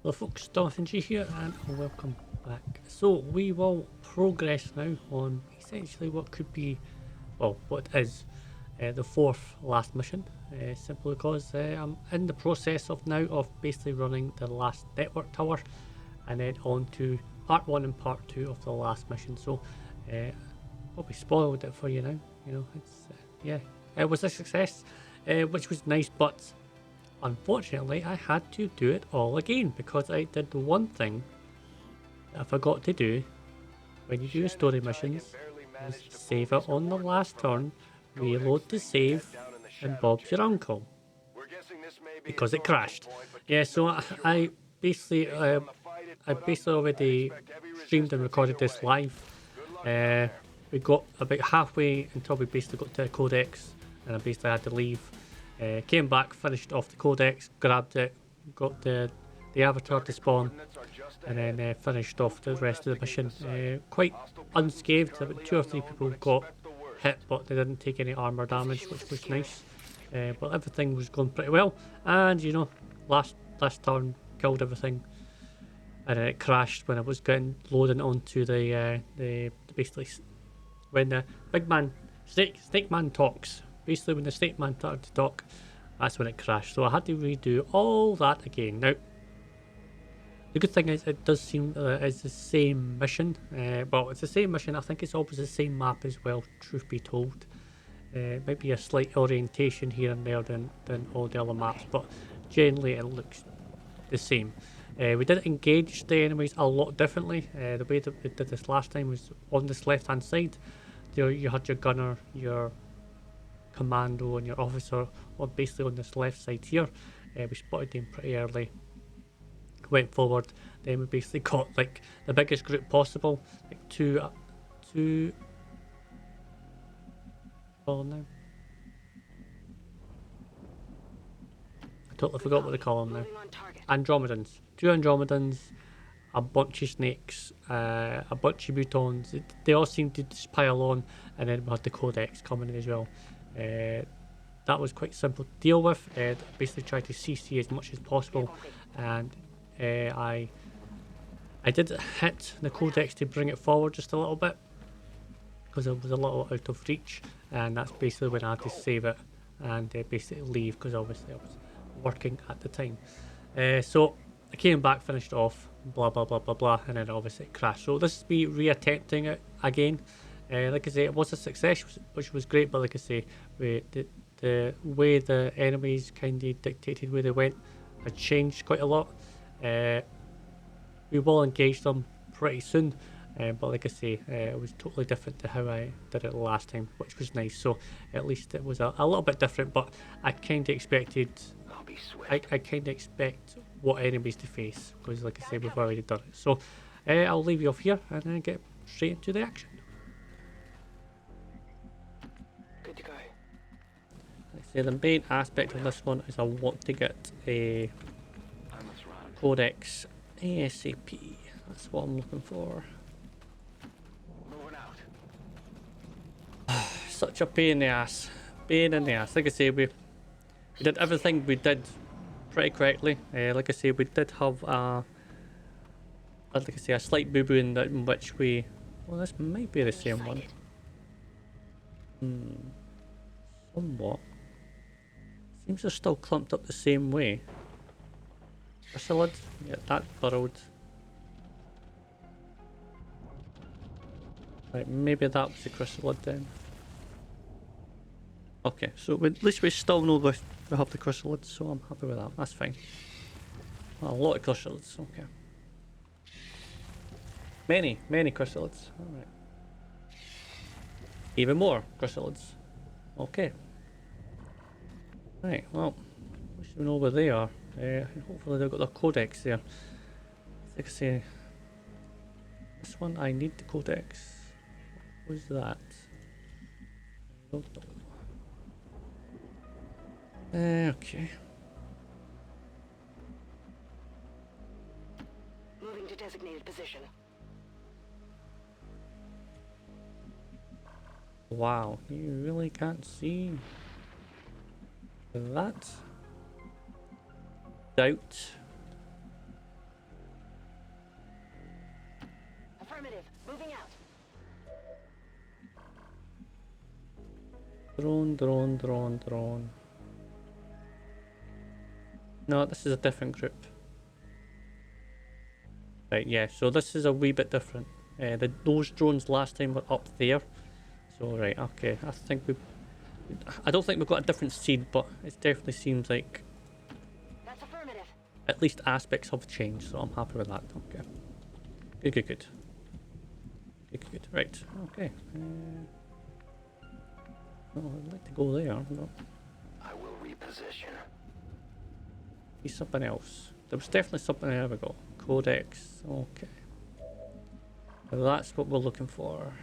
Hello folks, ThomFnG here and welcome back. So we will progress now on essentially what could be, well, what is the fourth last mission, simply because I'm in the process of now of basically running the last network tower and then on to part 1 and part 2 of the last mission. So probably spoiled it for you now, you know, it's, yeah, it was a success, which was nice, but unfortunately, I had to do it all again because I did one thing that I forgot to do when you do story missions is save it on the last turn, reload the save, and Bob's your uncle because it crashed. Yeah, so I basically already streamed and recorded this live. We got about halfway until we basically got to the codex, and I basically had to leave. Came back, finished off the codex, grabbed it, got the avatar to spawn, and then finished off the rest of the mission. Quite unscathed. About 2 or 3 people got hit, but they didn't take any armor damage, which was nice. But everything was going pretty well, and you know, last turn killed everything, and then it crashed when I was getting loading onto the basically when the big man snake man talks. Basically, when the snake man started to talk, that's when it crashed. So I had to redo all that again. Now, the good thing is it does seem it's the same mission. Well, it's the same mission. I think it's always the same map as well, truth be told. Might be a slight orientation here and there than all the other maps, but generally it looks the same. We did engage the enemies a lot differently. The way that we did this last time was on this left hand side. There you had your gunner, your commando and your officer on basically on this left side here. We spotted them pretty early, went forward, then we basically got like the biggest group possible, like two oh no, I totally forgot what they call them now. Andromedans. 2 Andromedans, a bunch of snakes, a bunch of mutons. They all seemed to just pile on, and then we had the codex coming in as well. That was quite simple to deal with. Basically tried to CC as much as possible, and I did hit the codex to bring it forward just a little bit because it was a little out of reach, and that's basically when I had to save it and basically leave because obviously I was working at the time. So I came back, finished off, blah blah blah blah blah, and then obviously it crashed. So this is me re-attempting it again. Like I say, it was a success, which was great, but like I say, the way the enemies kind of dictated where they went had changed quite a lot. We will engage them pretty soon, but like I say, it was totally different to how I did it last time, which was nice. So at least it was a little bit different, but I kind of expected, I kind of expect what enemies to face, because like I say, we've already done it. So I'll leave you off here and then get straight into the action. Good to go. Like I say, the main aspect of this one is I want to get a codex ASAP. That's what I'm looking for. Moving out. Such a pain in the ass. Pain in the ass. Like I say, we did everything we did pretty correctly. Like I say, we did have like I say, a slight boo-boo in which we... Well, this might be the same one. Somewhat. Seems they're still clumped up the same way. Chrysalid? Yeah, that burrowed. Right, maybe that was the chrysalid then. Okay, so at least we still know we have the chrysalids, so I'm happy with that. That's fine. Well, a lot of chrysalids, okay. Many chrysalids. Alright. Even more chrysalids. Okay. Right, well, we should know where they are. Hopefully they've got their codex there. Like I say, this one I need the codex. What was that? I don't know. Okay. Moving to designated position. Wow, you really can't see that? Doubt. Drone. No, this is a different group. Right, yeah, so this is a wee bit different. Those drones last time were up there. So, right, okay, I don't think we've got a different seed, but it definitely seems like That's affirmative. at least aspects have changed, so I'm happy with that. Okay. Good. Right, okay. Oh, I'd like to go there, but I will reposition. be something else. There was definitely something there we go. Codex, okay. Now that's what we're looking for.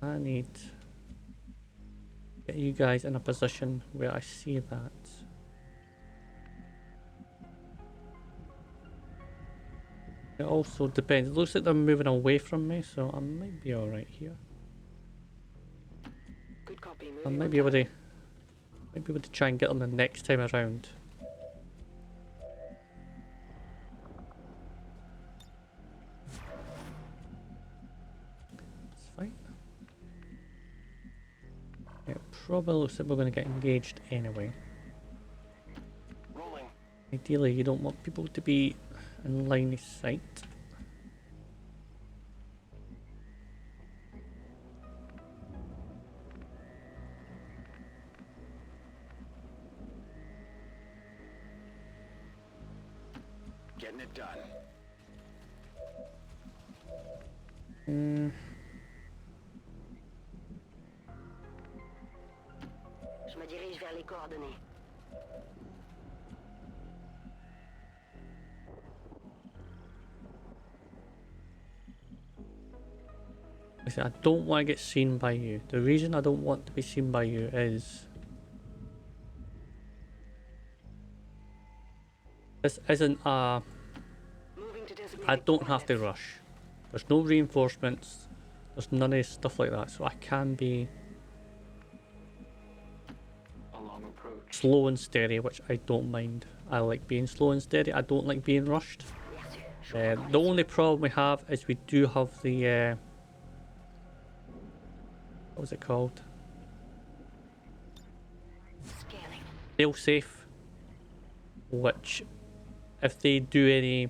I need to get you guys in a position where I see that. It also depends. It looks like they're moving away from me, so I might be alright here. Good copy. I Moving might on be able time. to try and get them the next time around. It's fine. It probably looks like we're going to get engaged anyway. Rolling. Ideally, you don't want people to be in line of sight. Getting it done. Je me dirige vers les coordonnées. Listen, I don't want to get seen by you. The reason I don't want to be seen by you is this isn't a... Moving to designated I don't have to coordinates. rush. There's no reinforcements. There's none of stuff like that, so I can be A long approach. slow and steady, which I don't mind. I like being slow and steady. I don't like being rushed. The only problem we have is we do have the what was it called? Scanning. Fail safe, which if they do any,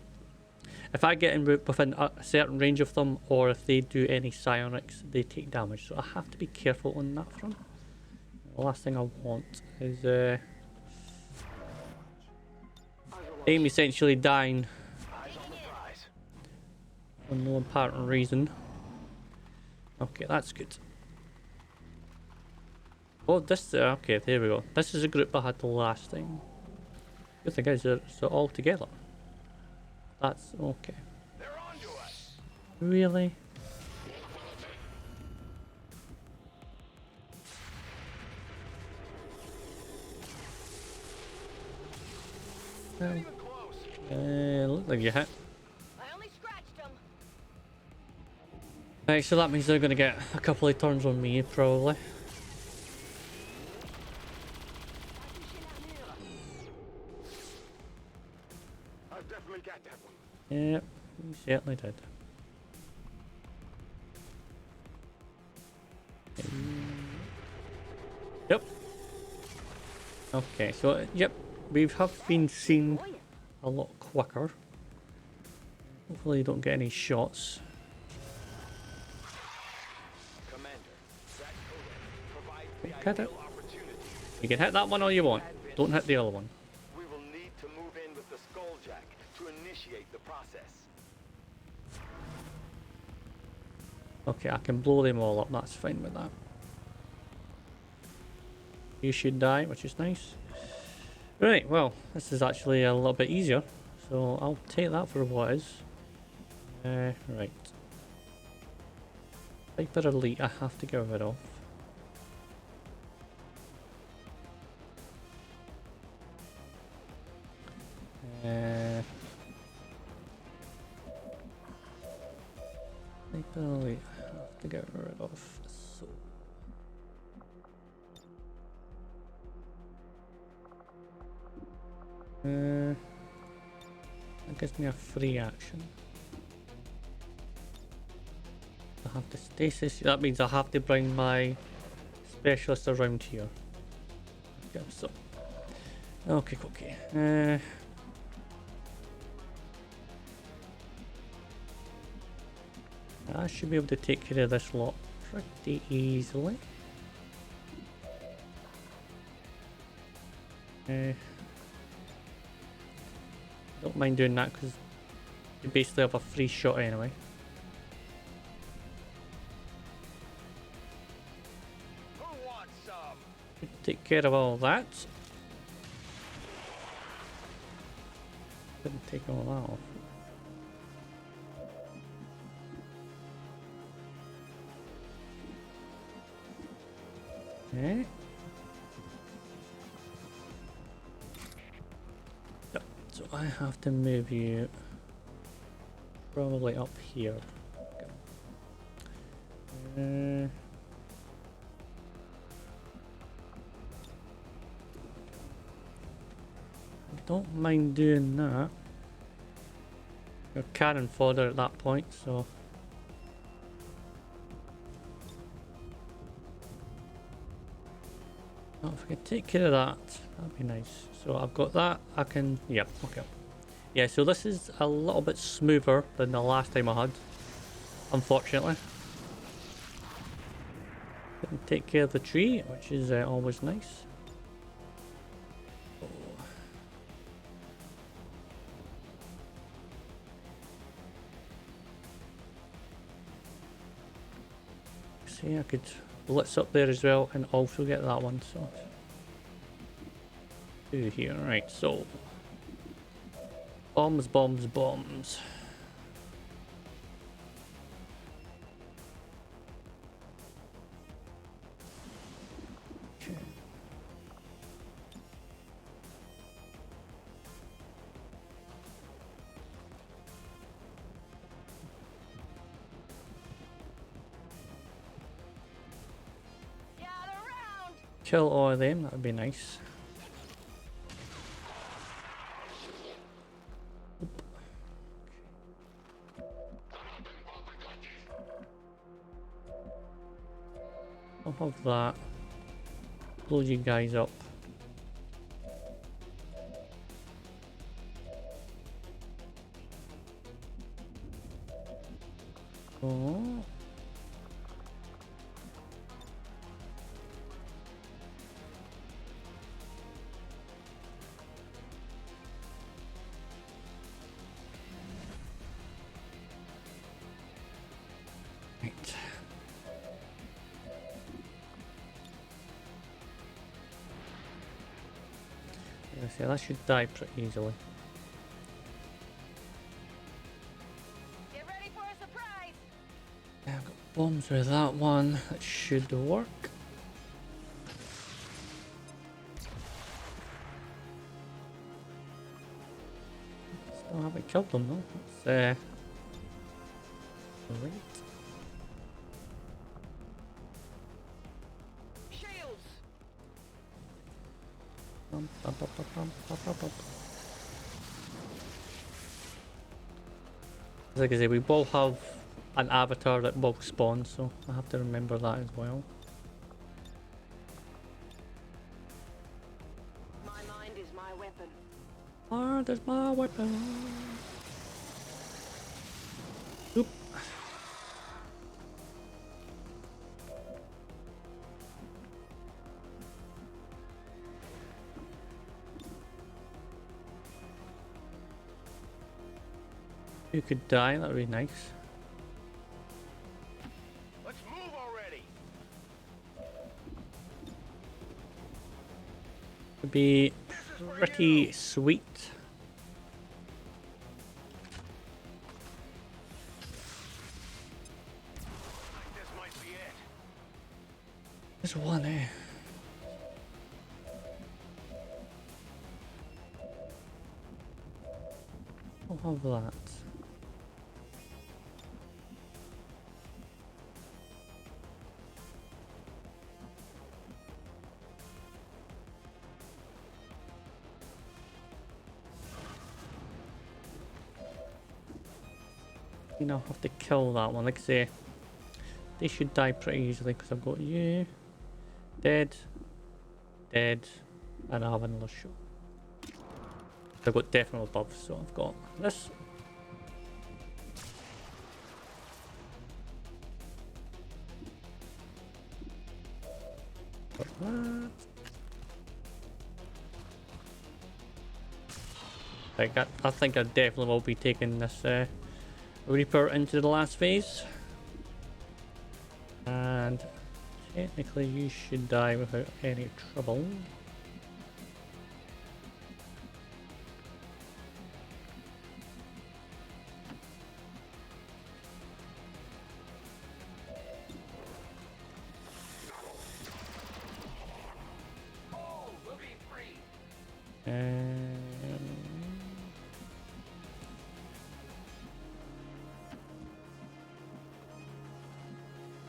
if I get in within a certain range of them, or if they do any psionics, they take damage. So I have to be careful on that front. The last thing I want is aim essentially dying Eyes on the prize. for no apparent reason. Okay, that's good. Oh, this, okay, there we go. This is a group I had the last time. Good thing is they're all together. That's okay. They're on to us. Really? Not even close. Look like you hit. I only scratched them. Right, so that means they're going to get a couple of turns on me, probably. I've definitely got that one. Yep, you certainly did. Yep. Okay, so, yep, we have been seen a lot quicker. Hopefully you don't get any shots. Commander, that codec provides the Hit it. ideal opportunity. You can hit that one all you want. Don't hit the other one. We will need to move in with the Skulljack to initiate the process. Okay, I can blow them all up. That's fine with that. You should die, which is nice. Right, well, this is actually a little bit easier. So I'll take that for what it is. Right. Viper Elite I have to get rid of. Viper Elite I have to get rid of. So that gives me a free action. The I have to stasis. That means I have to bring my specialist around here. Okay, so. Okay, okay. I should be able to take care of this lot pretty easily. Don't mind doing that because you basically have a free shot anyway. Who wants some? Take care of all that. Couldn't take all that off. Okay. Yep. So I have to move you probably up here. Okay. Don't mind doing that. You're cannon fodder at that point, so. Oh, if I could take care of that, that'd be nice. So I've got that, I can, yep, okay. Yeah, so this is a little bit smoother than the last time I had, unfortunately. Couldn't take care of the tree, which is always nice. See, I could blitz up there as well and also get that one, so. Do here, right, so. Bombs, bombs, bombs. Okay. Kill all of them, that would be nice. I'll have that. Blow you guys up. Oh. Right. Yeah, that should die pretty easily. Get ready for a surprise. Yeah, I've got bombs with that one. That should work. Still haven't killed them though. That's great. Shields. Like I say, we both have an avatar that will spawn, so I have to remember that as well. My mind is my weapon. Ah, there's my weapon. Oop. You could die, that would be nice. Let's move already. Would be pretty sweet. This might be it. There's one, eh? I'll have that. You know, have to kill that one. Like I say, they should die pretty easily because I've got you. Dead. Dead. And I have another shot. I've got definitely above, so I've got this. Got that. Like, I think I definitely will be taking this Reaper into the last phase. And technically you should die without any trouble.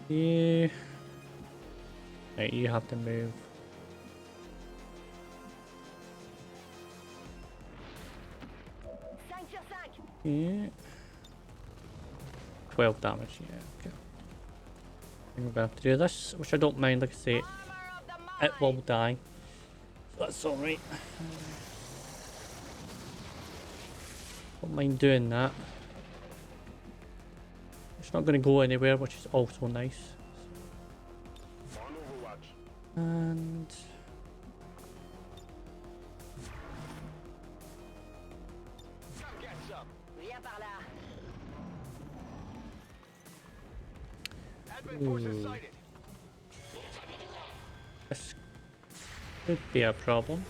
You... Right, you have to move. Yeah. 12 damage, yeah, okay. I'm gonna have to do this, which I don't mind, like I say, it will die. So that's alright. Don't mind doing that. It's not going to go anywhere, which is also nice. And this could be a problem.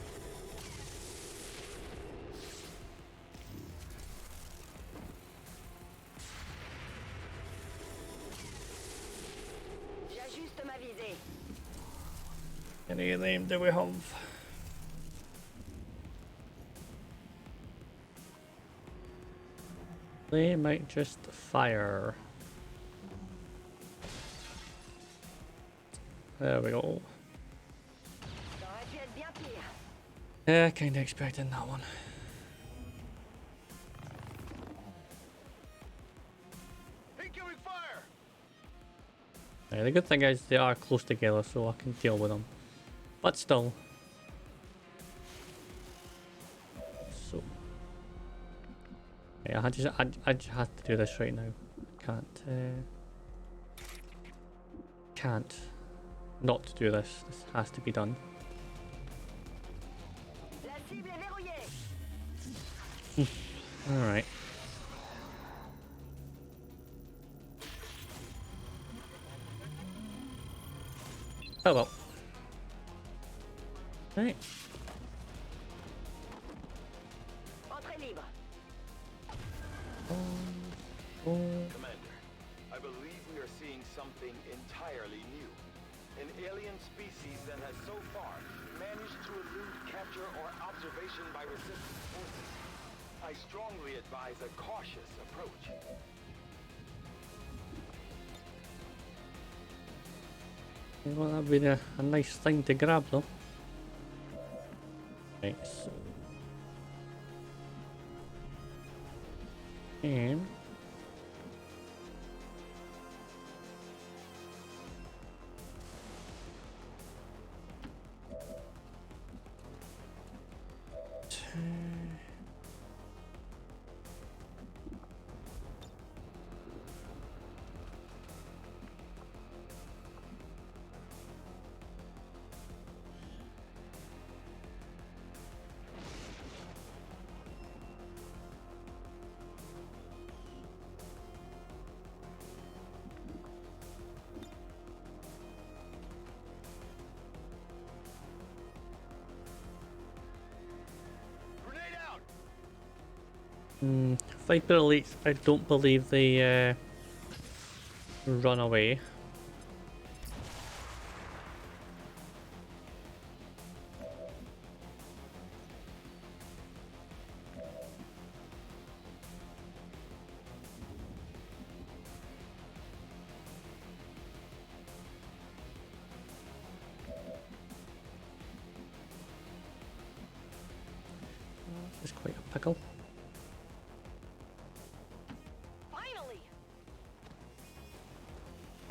How many of them do we have? They might just fire. There we go. Yeah, kinda expecting that one. Yeah, the good thing is they are close together, so I can deal with them. But still. So. Yeah, I just have to do this right now. Can't not do this. This has to be done. Alright. Oh well. Right. Commander, I believe we are seeing something entirely new. An alien species that has so far managed to elude capture or observation by resistance forces. I strongly advise a cautious approach. Well, that'd be a nice thing to grab though. Right, so. And Viper Elites, I don't believe they run away. This is quite a pickle.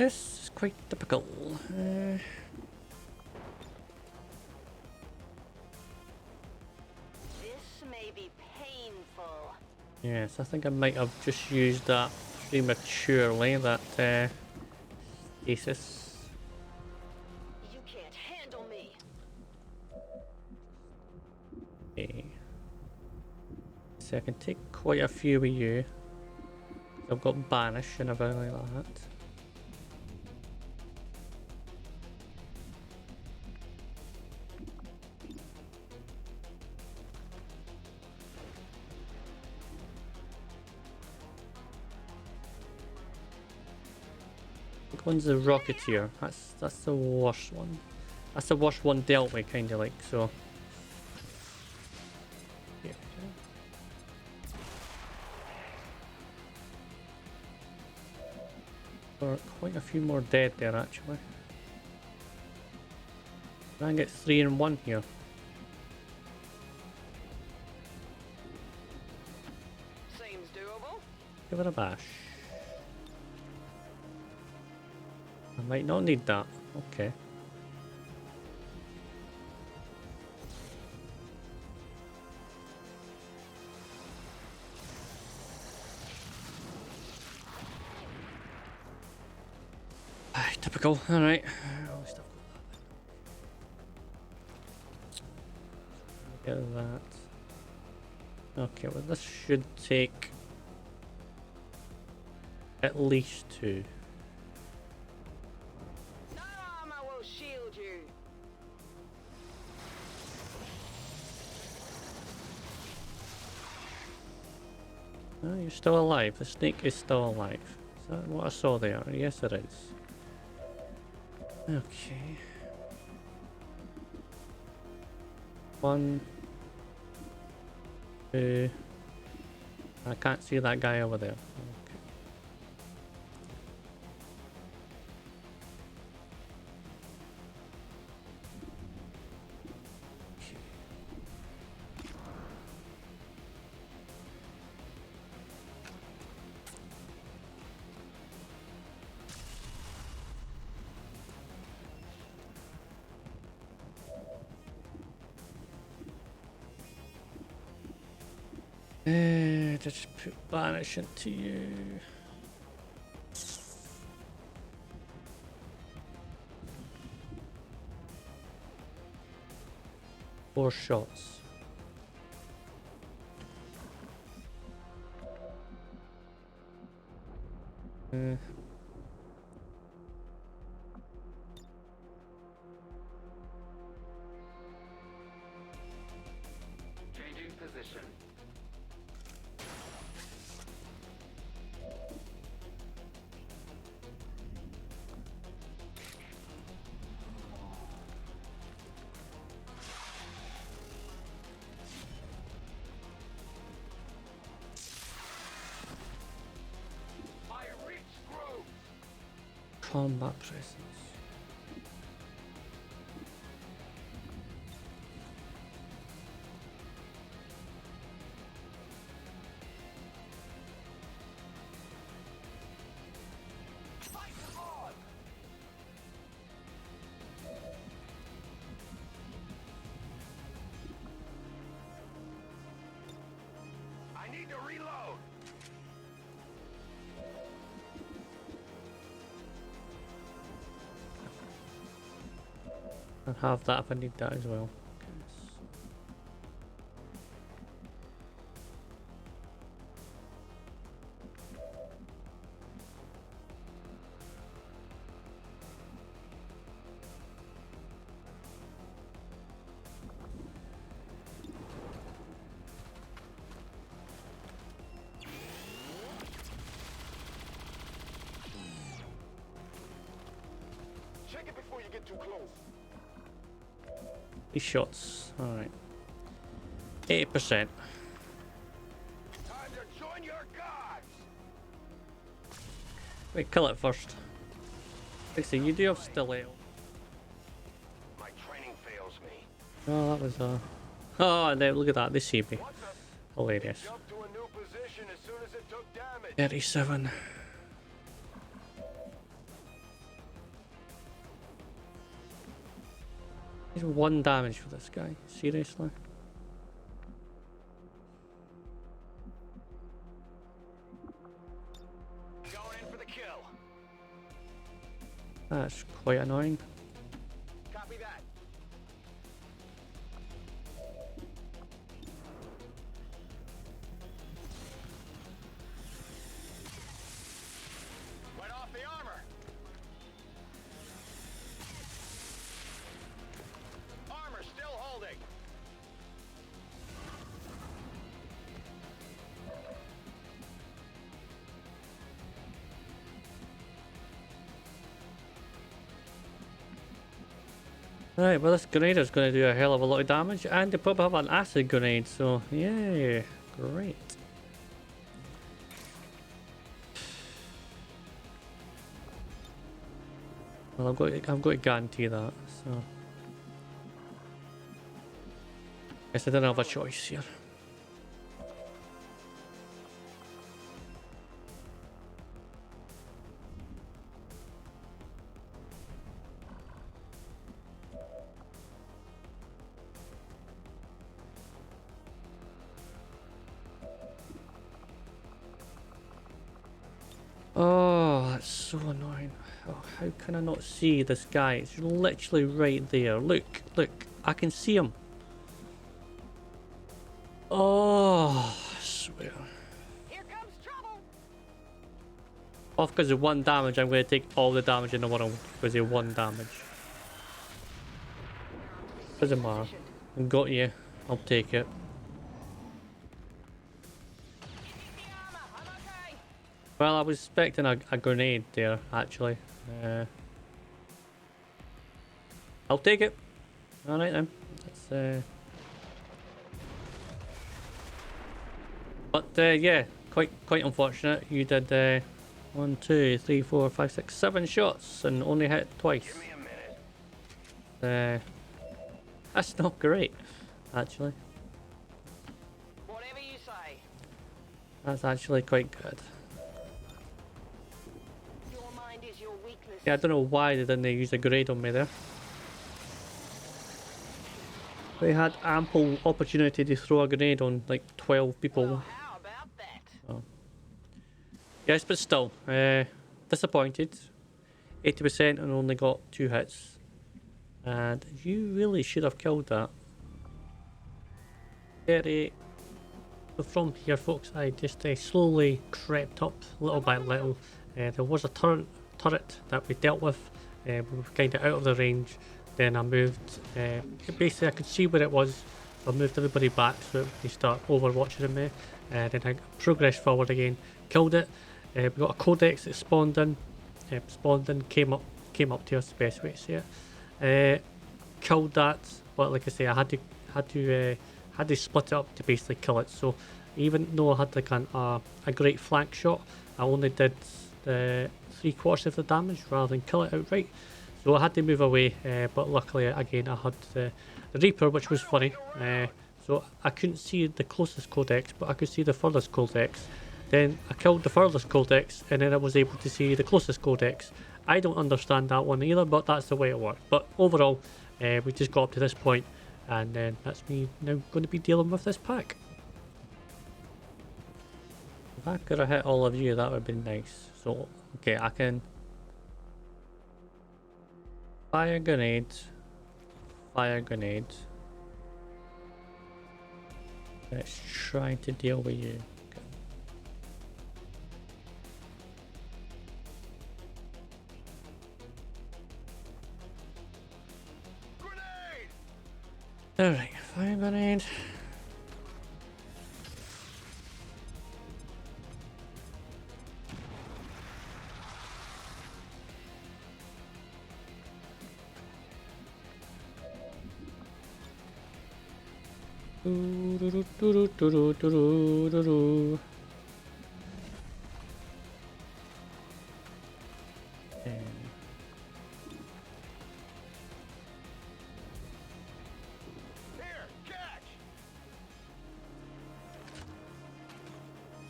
This is quite typical. This may be painful. Yes, I think I might have just used that prematurely, that stasis. You can't handle me. Okay. So I can take quite a few with you. I've got Banish and everything like that. Which one's the Rocketeer? That's the worst one. That's the worst one dealt with, kinda like, so. Yeah. There are quite a few more dead there actually. I can get 3 in 1 here. Seems doable. Give it a bash. I might not need that. Okay. Typical. Alright. Get that. Okay, well this should take at least 2. That armor will shield you. Oh, you're still alive. The snake is still alive. Is that what I saw there? Yes, it is. Okay. 1, 2. I can't see that guy over there. Okay. Just put Banish into you. 4 shots. Changing position. Combat presence. I need to reload. I'll have that if I need that as well. Check it before you get too close. These shots. Alright. 80%. Time to join your gods. Wait, kill it first. Dixie, you do have stiletto. My training fails me. Oh, that was oh, no, look at that. They see me. What the? Hilarious. Jump to a new position as soon as it took damage. 37. There's 1 damage for this guy. Seriously? Going in for the kill. That's quite annoying. Copy that. Went off the armor. Armor still holding. Right, well this grenade is going to do a hell of a lot of damage, and they probably have an acid grenade, so yeah, great. Well, I've got to guarantee that, so guess I didn't have a choice here. Oh, that's so annoying. Oh, how can I not see this guy? It's literally right there. Look, look, I can see him. Oh, I swear. Here comes trouble. Off because of 1 damage, I'm going to take all the damage in the world because of 1 damage. Doesn't matter. Got you. I'll take it. The armor. I'm okay. Well, I was expecting a grenade there, actually. I'll take it. Alright then. Let's, But yeah, quite unfortunate. You did 1, 2, 3, 4, 5, 6, 7 shots and only hit twice. Give me a minute. That's not great, actually. Whatever you say. That's actually quite good. Your mind is your weakness. Yeah, I don't know why they didn't use a grenade on me there. They had ample opportunity to throw a grenade on like 12 people. Well, how about that? Oh. Yes, but still, disappointed. 80% and only got 2 hits. And you really should have killed that. 30. So from here, folks, I just slowly crept up little by little. There was a turret that we dealt with. We were kind of out of the range. Then I moved, basically I could see where it was. I moved everybody back so they start overwatching me. Then I progressed forward again, killed it. We got a codex that spawned in, came up to us, the best way to say it. Killed that, but like I say, I had to split it up to basically kill it. So even though I had like a great flank shot, I only did the 3/4 of the damage rather than kill it outright. So I had to move away, but luckily again I had the Reaper, which was funny. So I couldn't see the closest codex, but I could see the furthest codex. Then I killed the furthest codex, and then I was able to see the closest codex. I don't understand that one either, but that's the way it worked. But overall, we just got up to this point, and then that's me now going to be dealing with this pack. If I could have hit all of you, that would have been nice. So, okay, I can fire grenade, fire grenade. Let's try to deal with you. Alright, fire grenade.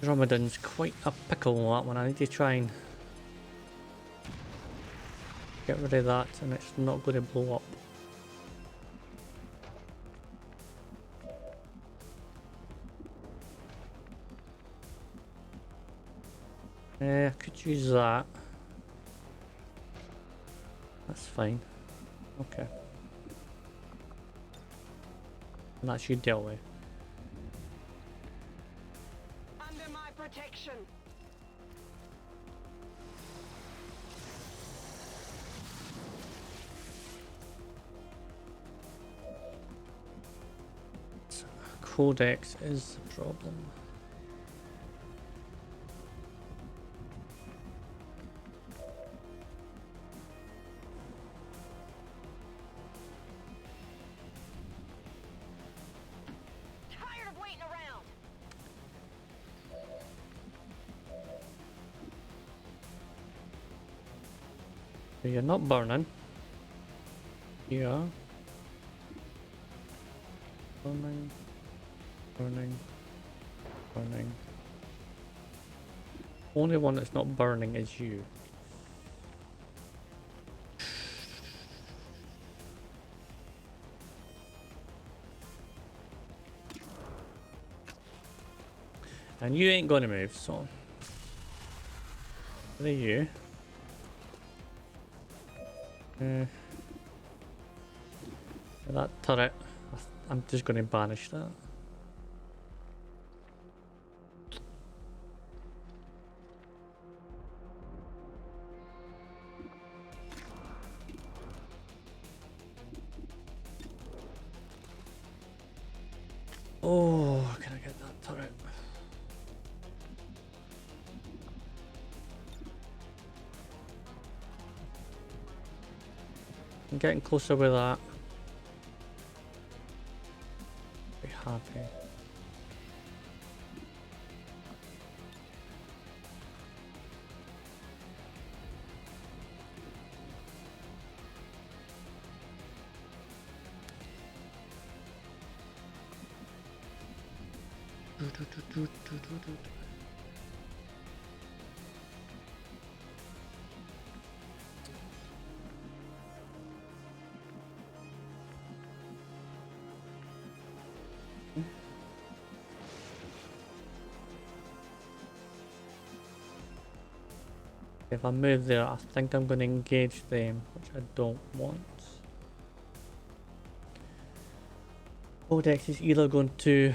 Ramadan's quite a pickle, that one. I need to try and get rid of that, and it's not going to blow up. I could use that. That's fine. Okay. And that's you dealt with. Under my protection. Codex is the problem. Tired of waiting around. So you're not burning. You are. Burning. Burning. Burning. Only one that's not burning is you. And you ain't gonna move, so. What are you? That turret, I'm just gonna banish that. Oh, can I get that turret? I'm getting closer with that. Be happy. If I move there, I think I'm going to engage them, which I don't want. Codex is either going to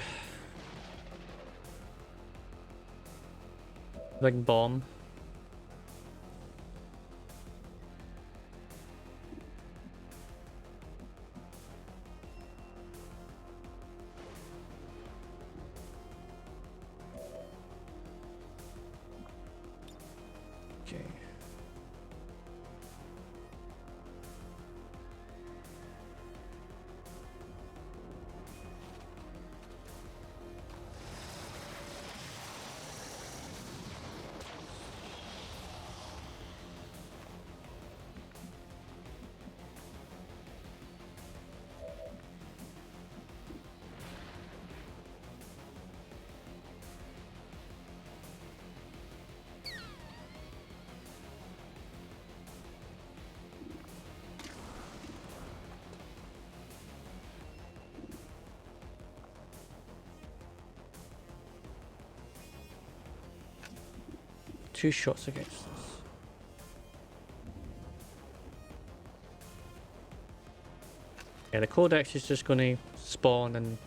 big bomb. Okay. Two shots against this. Yeah, the Codex is just going to spawn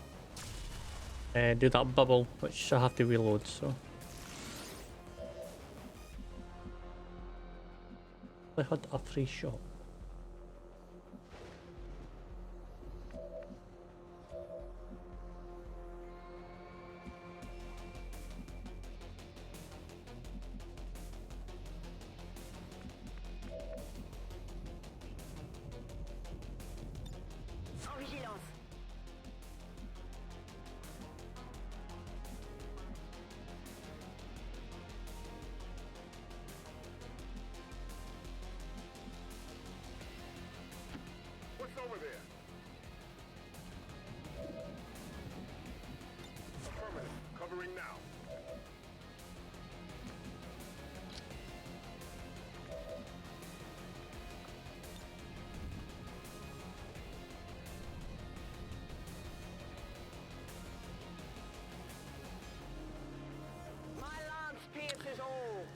and do that bubble, which I have to reload, so. I had a free shot. En vigilance. What's over there? Affirmative. Covering now. My lance pierces all.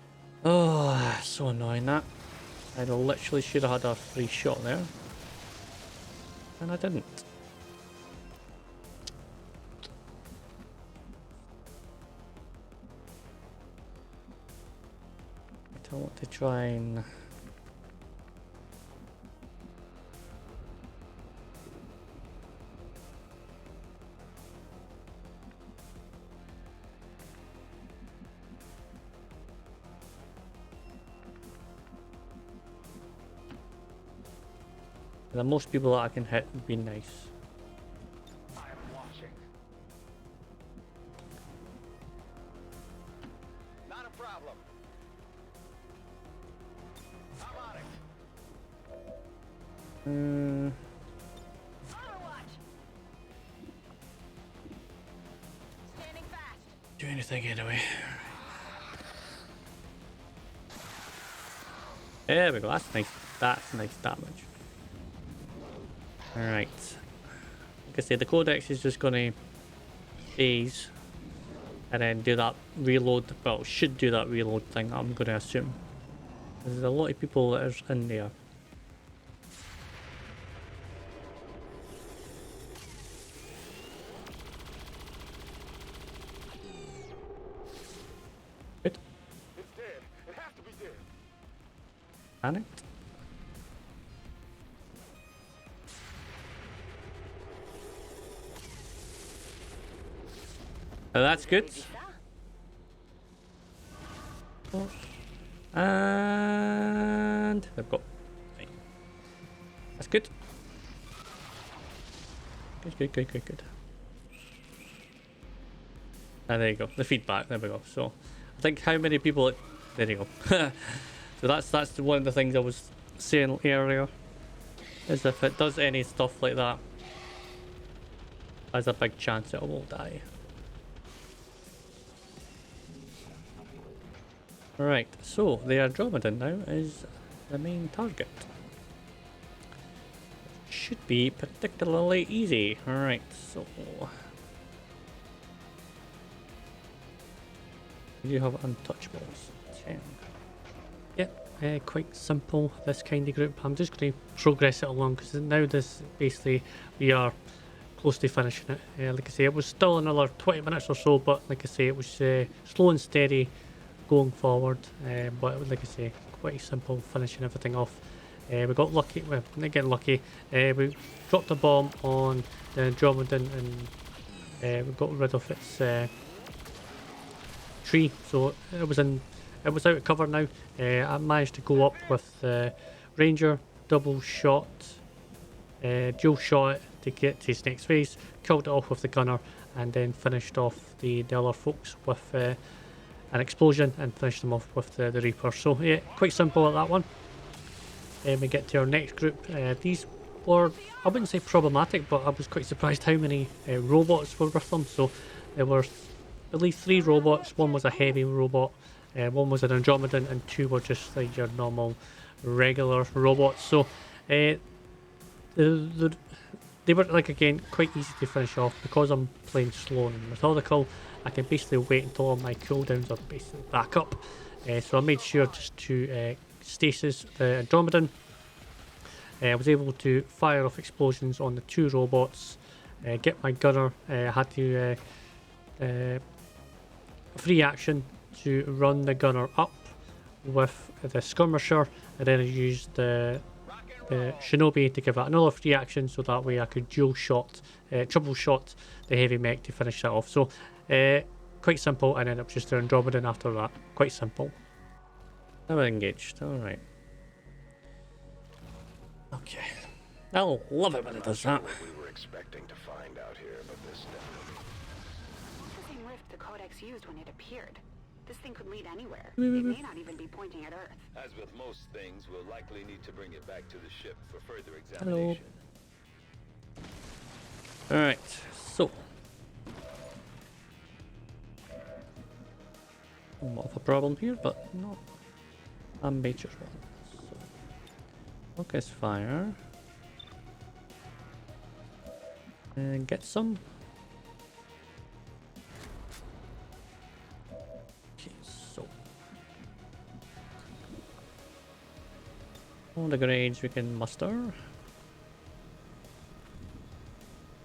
Oh, so annoying that. I literally should have had a free shot there. And I didn't. I want to try and... The most people that I can hit would be nice. I am watching. Not a problem. I'm on it. Overwatch. Standing fast. Do anything anyway. There we go, that's nice. That's nice damage. Alright. Like I said, the codex is just gonna phase and then do that reload. Well, should do that reload thing, I'm gonna assume. There's a lot of people that are in there. Good. It's dead. It has to be dead. Panicked. Oh, that's good. And they've got. Right. That's good. Good. And there you go. The feedback. There we go. So, I think how many people? There you go. So that's one of the things I was saying earlier. Is if it does any stuff like that, there's a big chance it will die. Right, so the Andromedan now is the main target. Should be particularly easy. Alright, so... You have untouchables. 10. Yep, quite simple, this kind of group. I'm just going to progress it along because now this basically we are close to finishing it. Like I say, it was still another 20 minutes or so, but like I say, it was slow and steady going forward, but like I say, quite simple finishing everything off. We got lucky, well, not getting lucky, we dropped a bomb on the Andromedan and we got rid of its tree, so it was out of cover now. I managed to go up with the Ranger, double shot, dual shot it to get to his next phase, killed it off with the gunner, and then finished off the other folks with an explosion and finish them off with the Reaper. So yeah, quite simple at that one. We get to our next group. These were, I wouldn't say problematic, but I was quite surprised how many robots were with them. So there were at least 3 robots. One was a heavy robot, one was an Andromedan, and 2 were just like your normal regular robots. So they were, like, again, quite easy to finish off because I'm playing slow and methodical. I can basically wait until all my cooldowns are basically back up. So I made sure just to stasis the Andromedan. I was able to fire off explosions on the 2 robots, get my gunner. I had to free action to run the gunner up with the skirmisher, and then I used the Shinobi to give it another free action, so that way I could dual shot, triple shot the heavy mech to finish that off. So quite simple, and then it was just the Andromedan after that. Quite simple. Now we're engaged. Alright. Okay. I love it when it does that. We were expecting to find out here, but this definitely. What's the same rift the Codex used when it appeared? This thing could lead anywhere. It may not even be pointing at Earth. As with most things, we'll likely need to bring it back to the ship for further Hello. examination. Alright, so. Somewhat of a problem here, but not a major one. So, focus fire. And get some. Okay, so. All the grenades we can muster.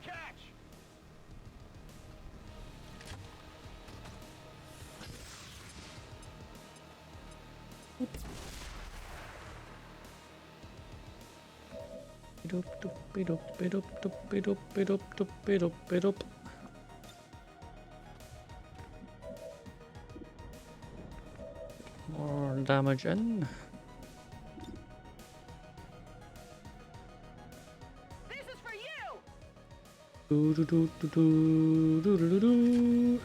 Catch! More damage in. This is for you! Do do do do do do do do do.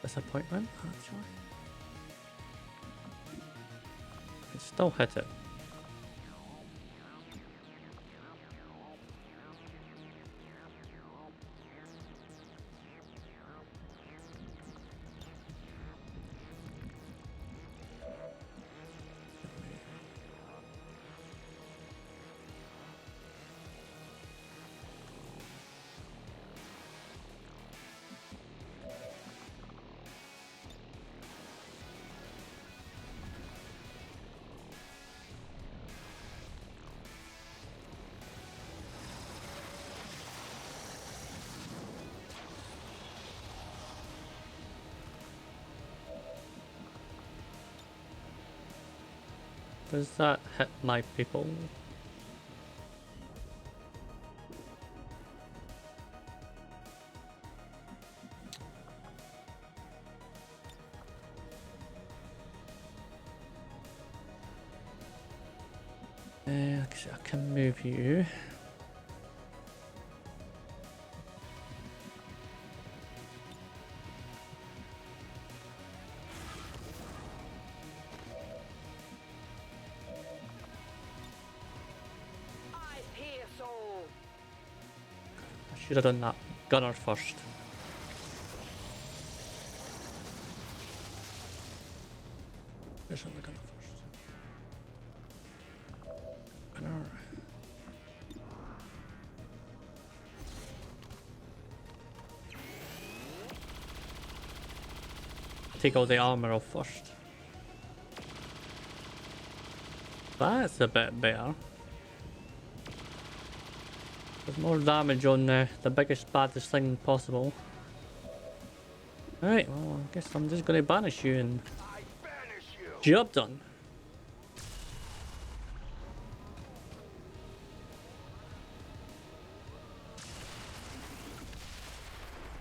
Disappointment, actually. It still hit it. Does that hit my people? I can move you. I hear soul. I should have done that gunner first. Where's the gunner first? Gunner. Take all the armor off first. That's a bit better. There's more damage on the biggest, baddest thing possible. Alright, well, I guess I'm just gonna banish you and I banish you! job done.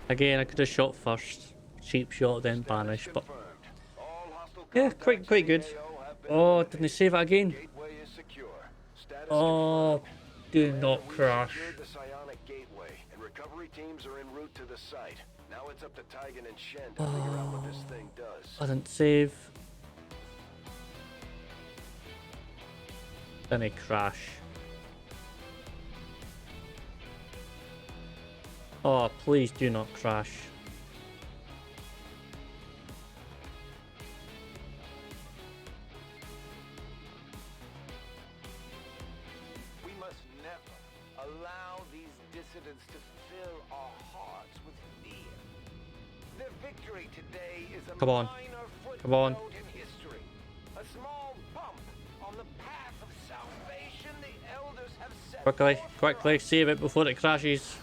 Again, I could have shot first. Cheap shot, then banish, but Confirmed. All hostile yeah, contacts quite in good. the AO have been Oh, eliminated. didn't they save it again? Gateway is secure. Status Oh, confirmed. do Commander, not we crash. secured the psionic gateway, and recovery teams are en route to the site. Now it's up to Tigan and Shen to figure out what this thing does. I didn't save. Then it crash. Oh, please do not crash. We must never allow these dissidents to fill our hearts with fear. Their victory today is a Come on. minor Come on. footnote in history. A small bump on the path of salvation the elders have set Quickly, forth for quickly, us. save it before it crashes.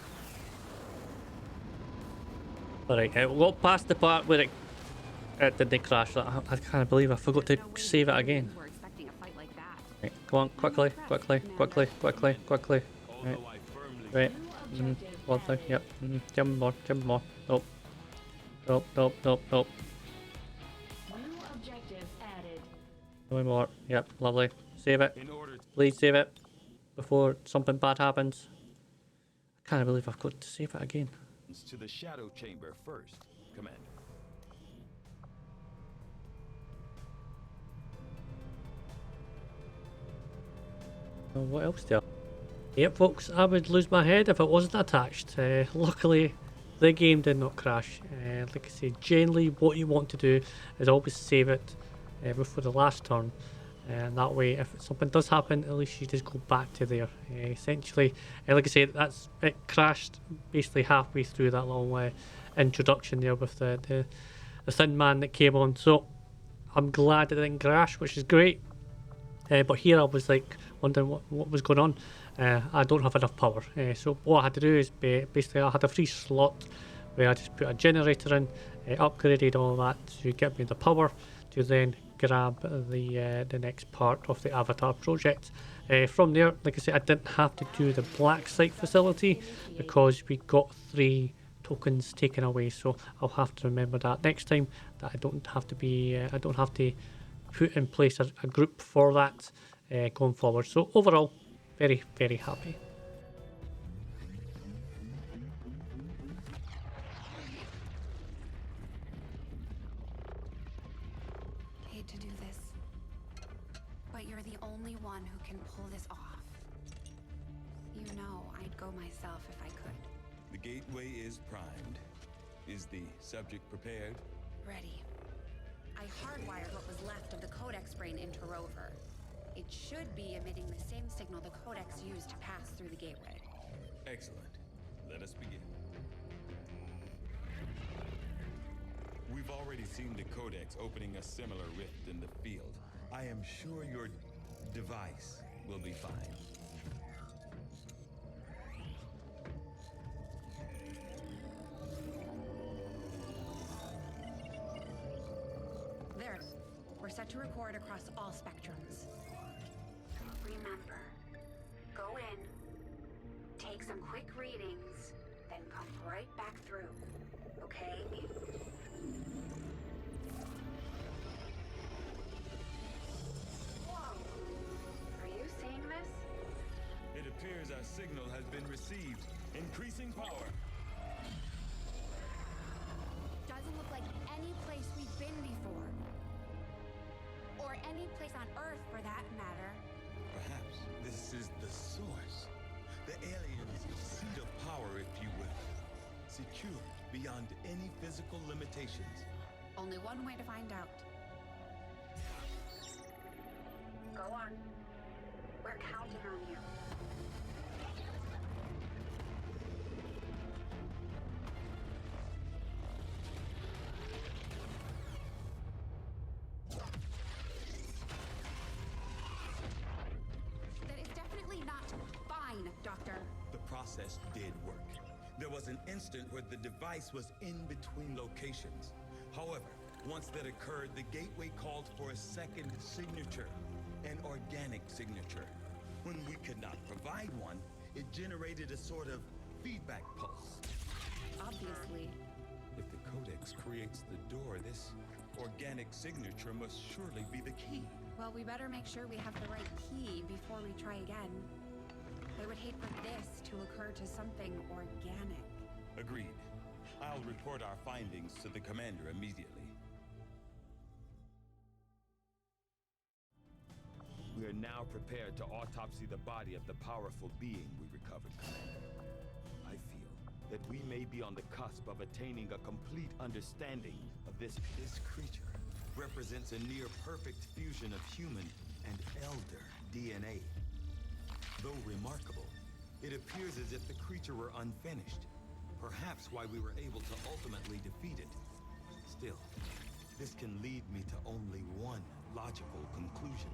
Alright, we'll go past the part where it didn't crash. I can't believe I forgot to save it again. We're expecting a fight like that. Right, come on, quickly, quickly, quickly, quickly, quickly. Right, right. One thing, yep. Jump more, jump more. Nope. Nope, nope, nope, nope. New objective added. No more. Yep, lovely. Save it. In order to Please save it before something bad happens. I can't believe I've got to save it again. the shadow chamber first, Commander. What else do I... Yep, folks, I would lose my head if it wasn't attached. Luckily, the game did not crash. Like I say, generally what you want to do is always save it before the last turn. and that way if something does happen, at least you just go back to there. Essentially, like I said, it crashed basically halfway through that little introduction there with the Thin Man that came on, so I'm glad it didn't crash, which is great. But here I was like wondering what was going on. I don't have enough power, so what I had to do is basically I had a free slot where I just put a generator in, upgraded all that to get me the power to then grab the next part of the Avatar project. From there, like I said, I didn't have to do the black site facility because we got 3 tokens taken away, so I'll have to remember that next time, that I don't have to put in place a group for that going forward. So overall, very, very happy. Hate to do this, but you're the only one who can pull this off. You know I'd go myself if I could. The gateway is primed. Is the subject prepared? Ready. I hardwired what was left of the Codex brain into Rover. It should be emitting the same signal the Codex used to pass through the gateway. Excellent. Let us begin. We've already seen the Codex opening a similar rift in the field. I am sure your device will be fine. There. We're set to record across all spectrums. Remember, go in, take some quick readings, then come right back through, okay? Whoa! Are you seeing this? It appears our signal has been received. Increasing power. Doesn't look like any place we've been before. Or any place on Earth, for that matter. Perhaps this is the source. The aliens' seat of power, if you will. Secure beyond any physical limitations. Only one way to find out. Go on. We're counting on you. That is definitely not fine, Doctor. The process did work. There was an instant where the device was in between locations. However, once that occurred, the gateway called for a second signature, an organic signature. When we could not provide one, it generated a sort of feedback pulse. Obviously. If the Codex creates the door, this organic signature must surely be the key. Well, we better make sure we have the right key before we try again. I would hate for this to occur to something organic. Agreed. I'll report our findings to the commander immediately. We are now prepared to autopsy the body of the powerful being we recovered, Commander. I feel that we may be on the cusp of attaining a complete understanding of this creature. Represents a near-perfect fusion of human and elder DNA. Though remarkable, it appears as if the creature were unfinished. Perhaps why we were able to ultimately defeat it. Still, this can lead me to only one logical conclusion.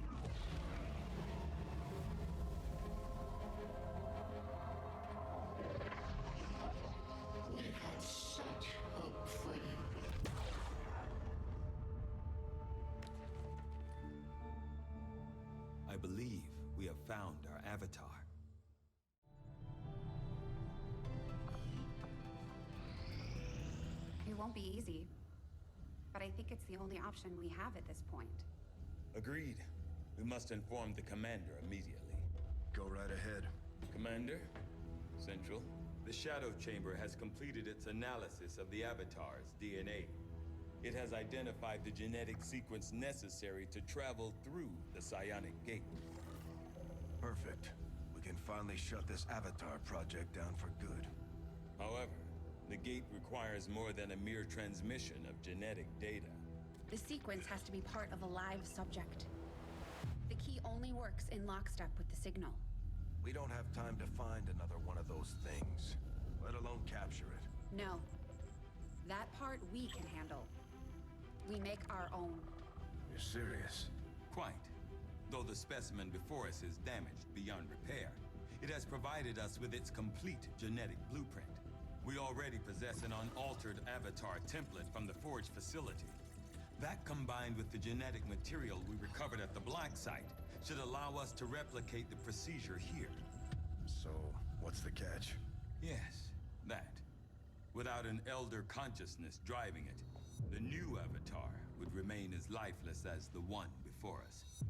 We had such hope for you. I believe we have found our avatar. It won't be easy, but I think it's the only option we have at this point. Agreed. We must inform the commander immediately. Go right ahead. Commander, Central, the Shadow Chamber has completed its analysis of the Avatar's DNA. It has identified the genetic sequence necessary to travel through the Psionic Gate. Perfect. We can finally shut this Avatar project down for good. However, the gate requires more than a mere transmission of genetic data. The sequence has to be part of a live subject. only works in lockstep with the signal. We don't have time to find another one of those things, let alone capture it. No. That part we can handle. We make our own. You're serious? Quite. Though the specimen before us is damaged beyond repair, it has provided us with its complete genetic blueprint. We already possess an unaltered avatar template from the Forge facility. That, combined with the genetic material we recovered at the Black Site, should allow us to replicate the procedure here. So, what's the catch? Yes, that. Without an elder consciousness driving it, the new avatar would remain as lifeless as the one before us.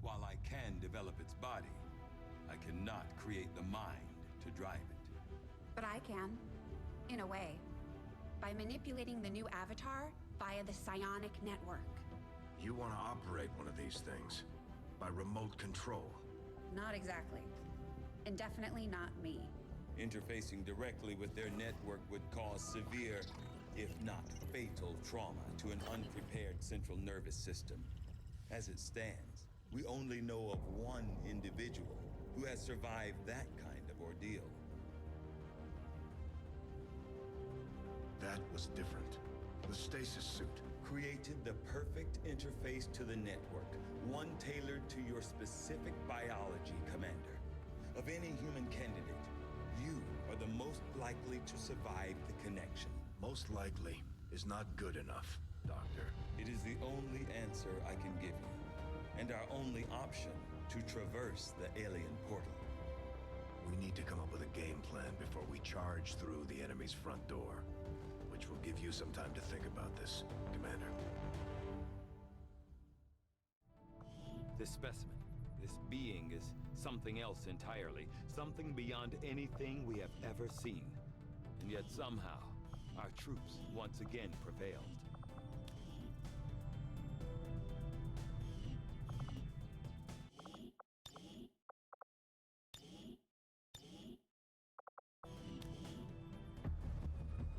While I can develop its body, I cannot create the mind to drive it. But I can. In a way. By manipulating the new avatar via the psionic network. You want to operate one of these things? By remote control? Not exactly. And definitely not me. Interfacing directly with their network would cause severe, if not fatal, trauma to an unprepared central nervous system. As it stands, we only know of one individual who has survived that kind of ordeal. That was different. The stasis suit. Created the perfect interface to the network, one tailored to your specific biology, Commander. Of any human candidate, you are the most likely to survive the connection. Most likely is not good enough, Doctor. It is the only answer I can give you, and our only option to traverse the alien portal. We need to come up with a game plan before we charge through the enemy's front door. Which will give you some time to think about this, Commander. This specimen, this being is something else entirely, something beyond anything we have ever seen. And yet somehow, our troops once again prevailed.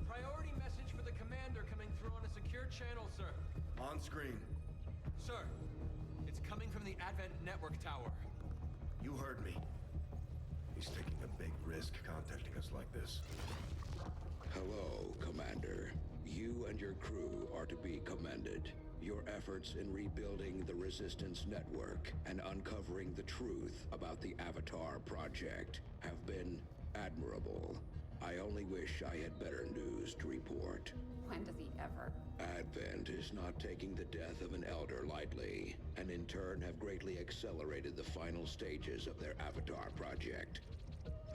Priority message for the commander coming through on a secure channel, sir. On screen. Sir, it's coming from the Advent Network Tower. You heard me. He's taking a big risk contacting us like this. Hello, Commander. You and your crew are to be commended. Your efforts in rebuilding the Resistance Network and uncovering the truth about the Avatar Project have been admirable. I only wish I had better news to report. When does he ever? Advent is not taking the death of an elder lightly, and in turn have greatly accelerated the final stages of their Avatar Project.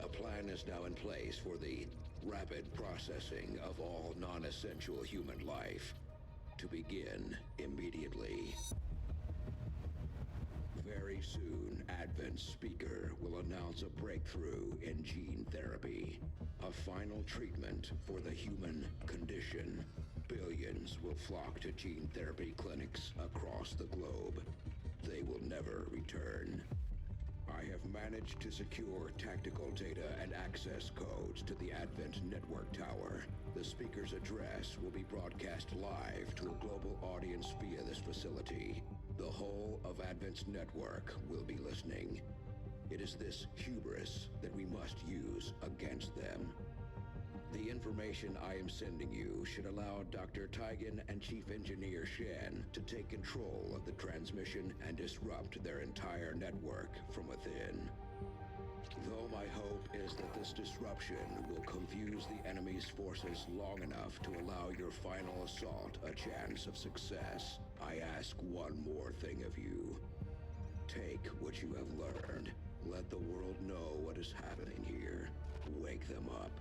A plan is now in place for the rapid processing of all non-essential human life. To begin immediately. Very soon, Advent's speaker will announce a breakthrough in gene therapy. A final treatment for the human condition. Billions will flock to gene therapy clinics across the globe. They will never return. I have managed to secure tactical data and access codes to the Advent Network Tower. The speaker's address will be broadcast live to a global audience via this facility. The whole of Advent's network will be listening. It is this hubris that we must use against them. The information I am sending you should allow Dr. Taigen and Chief Engineer Shen to take control of the transmission and disrupt their entire network from within. Though my hope is that this disruption will confuse the enemy's forces long enough to allow your final assault a chance of success, I ask one more thing of you. Take what you have learned. Let the world know what is happening here. Wake them up.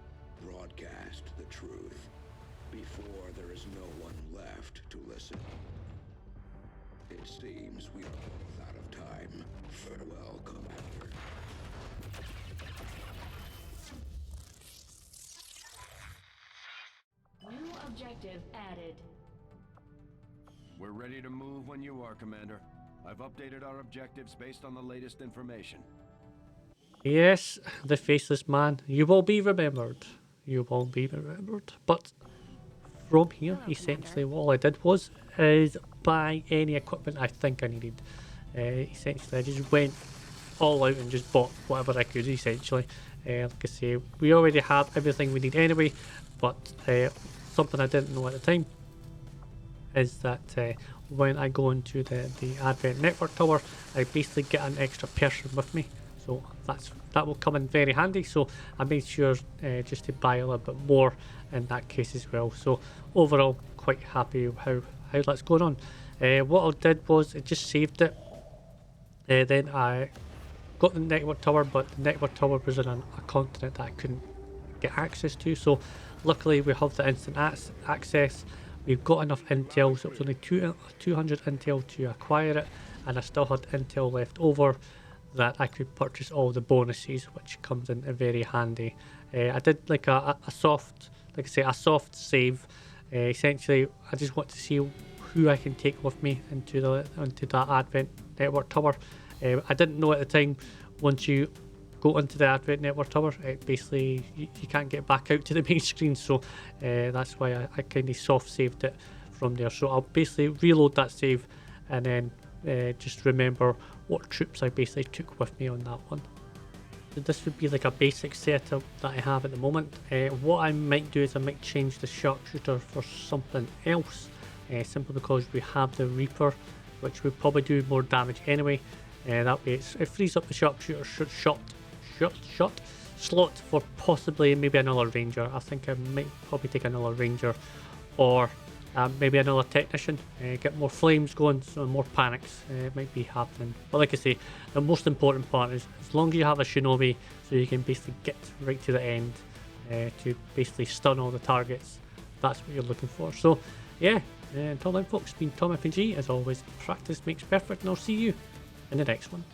Broadcast the truth. Before there is no one left to listen. It seems we are both out of time. Farewell, Commander. New objective added. We're ready to move when you are, Commander. I've updated our objectives based on the latest information. Yes, the Faceless Man. You will be remembered. You will be remembered. But from here, Hello, essentially, Commander. all I did was buy any equipment I think I needed. Essentially I just went all out and just bought whatever I could essentially. Like I say, we already have everything we need anyway, but something I didn't know at the time is that when I go into the Advent Network Tower, I basically get an extra person with me, so that will come in very handy. So I made sure just to buy a little bit more in that case as well. So overall quite happy with how that's going on. What I did was it just saved it, then I got the network tower, but the network tower was in a continent that I couldn't get access to. So luckily we have the instant access. We've got enough intel, so it was only 200 intel to acquire it, and I still had intel left over that I could purchase all the bonuses, which comes in very handy. I did like a soft, like I say, a soft save. Essentially I just want to see who I can take with me into that Advent Network Tower. I didn't know at the time, once you go into the Advent Network Tower, basically you can't get back out to the main screen, so that's why I kind of soft saved it from there. So I'll basically reload that save and then just remember what troops I basically took with me on that one. So this would be like a basic setup that I have at the moment. What I might do is I might change the sharpshooter for something else, simply because we have the Reaper, which would probably do more damage anyway. That way it frees up the sharpshooter shot slot for possibly maybe another ranger. I think I might probably take another ranger, or maybe another technician, get more flames going, so more panics might be happening. But like I say, the most important part is as long as you have a shinobi, so you can basically get right to the end to basically stun all the targets. That's what you're looking for. So yeah, until then folks, it's been ThomFnG. As always, practice makes perfect, and I'll see you in the next one.